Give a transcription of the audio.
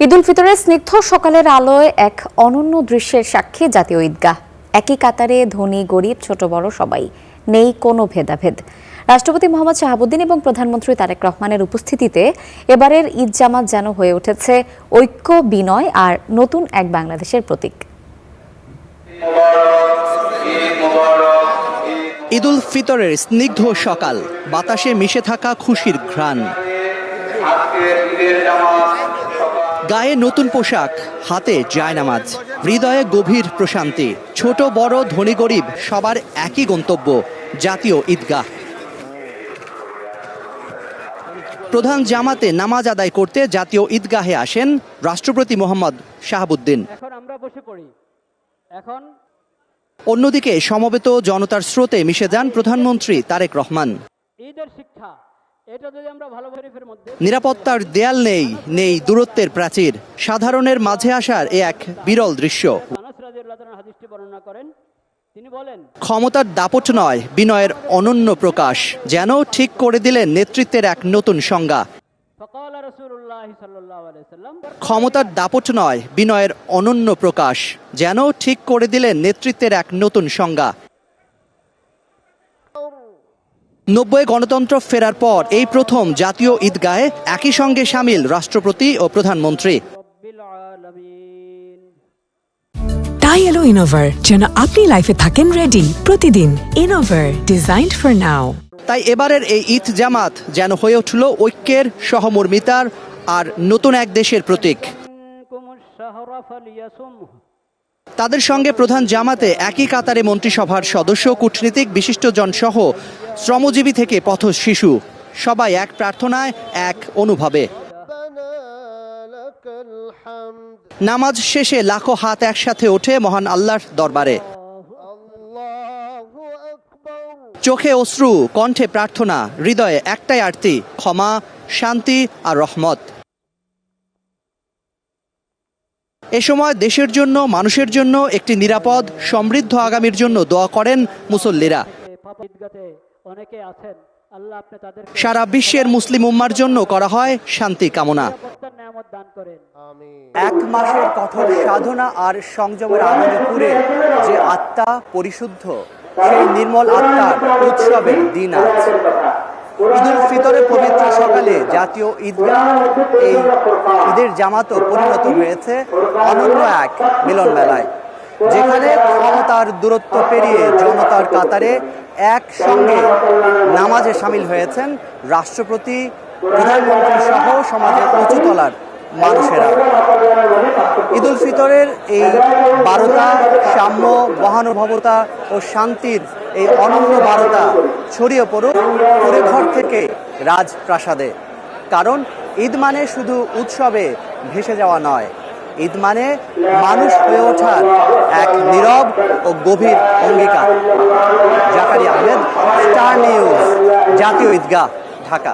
ঈদ উল ফিতরের স্নিগ্ধ সকালের আলোয় এক অনন্য দৃশ্যের সাক্ষী জাতীয় ঈদগাহ। একই কাতারে ধনী গরিব ছোট বড় সবাই, নেই কোনো ভেদাভেদ। রাষ্ট্রপতি মোহাম্মদ শাহাবুদ্দিন এবং প্রধানমন্ত্রী তারেক রহমানের উপস্থিতিতে এবারের ঈদ জামাত যেন হয়ে উঠেছে ঐক্য, বিনয় আর নতুন এক বাংলাদেশের প্রতীক। ঈদ উল ফিতরের স্নিগ্ধ সকাল, বাতাসে মিশে থাকা খুশির ঘ্রাণ। গায়ে নতুন পোশাক, হাতে জায়নামাজ, হৃদয়ে গভীর প্রশান্তি। ছোট বড় ধনী গরিব সবার একই গন্তব্য, জাতীয় ঈদগাহ। প্রধান জামাতে নামাজ আদায় করতে জাতীয় ঈদগাহে আসেন রাষ্ট্রপতি মোহাম্মদ শাহাবুদ্দিন। অন্যদিকে সমবেত জনতার স্রোতে মিশে যান প্রধানমন্ত্রী তারেক রহমান। নিরাপত্তার দেয়াল নেই, নেই দূরত্বের প্রাচীর। সাধারণের মাঝে আসার এ এক বিরল দৃশ্য। ক্ষমতার দাপট নয়, বিনয়ের অনন্য প্রকাশ। যেন ঠিক করে দিলেন নেতৃত্বের এক নতুন সংজ্ঞা। ক্ষমতার দাপট নয়, বিনয়ের অনন্য প্রকাশ। যেন ঠিক করে দিলেন নেতৃত্বের এক নতুন সংজ্ঞা। 90 গণতন্ত্র ফেরার পর এই প্রথম জাতীয় ঈদগাহে একই সঙ্গে সামিল রাষ্ট্রপতি ও প্রধানমন্ত্রী। তাই এলো ইনোভার, যেন আপনি লাইফে থাকেন রেডি প্রতিদিন। Innova, designed for now. তাই এবারের এই ঈদ জামাত যেন হয়ে উঠল ঐক্যের, সহমর্মিতার আর নতুন এক দেশের প্রতীক। তাদের সঙ্গে প্রধান জামাতে একই কাতারে মন্ত্রিসভার সদস্য, কূটনীতিক, বিশিষ্টজন সহ শ্রমজীবী থেকে পথ শিশু, সবাই এক প্রার্থনায়, এক অনুভবে। নামাজ শেষে লাখো হাত একসাথে ওঠে মহান আল্লাহর দরবারে। চোখে অশ্রু, কণ্ঠে প্রার্থনা, হৃদয়ে একটাই আরতি, ক্ষমা, শান্তি আর রহমত। এ সময় দেশের জন্য, মানুষের জন্য একটি নিরাপদ, সমৃদ্ধ আগামীর জন্য দোয়া করেন মুসল্লিরা। সারা বিশ্বের মুসলিম উম্মার জন্য করা হয় শান্তি কামনা। এক মাসের কঠোর সাধনা আর সংযমের আনন্দে পুরে যে আত্মা পরিশুদ্ধ, সেই নির্মল আত্মার উৎসবের দিন আজ। ঈদ উল ফিতরের পবিত্র সকালে জাতীয় ঈদগাহ এই ঈদের জামাতও পরিণত হয়েছে অনন্য এক মিলন মেলায়, যেখানে ক্ষমতার দূরত্ব পেরিয়ে জনতার কাতারে একসঙ্গে নামাজে সামিল হয়েছেন রাষ্ট্রপতি, প্রধানমন্ত্রী সহ সমাজের উঁচুতলার মানুষেরা। ঈদ উল ফিতরের এই বারতা, সাম্য, মহানুভবতা ও শান্তির এই অনন্য বারতা ছড়িয়ে পড়ুক পুরে ঘর থেকে রাজপ্রাসাদে। কারণ ঈদ মানে শুধু উৎসবে ভেসে যাওয়া নয়, ঈদ মানে মানুষ হয়ে ওঠার এক নীরব ও গভীর অঙ্গীকার। জাকারিয়া আহমেদ, স্টার নিউজ, জাতীয় ঈদগাহ, ঢাকা।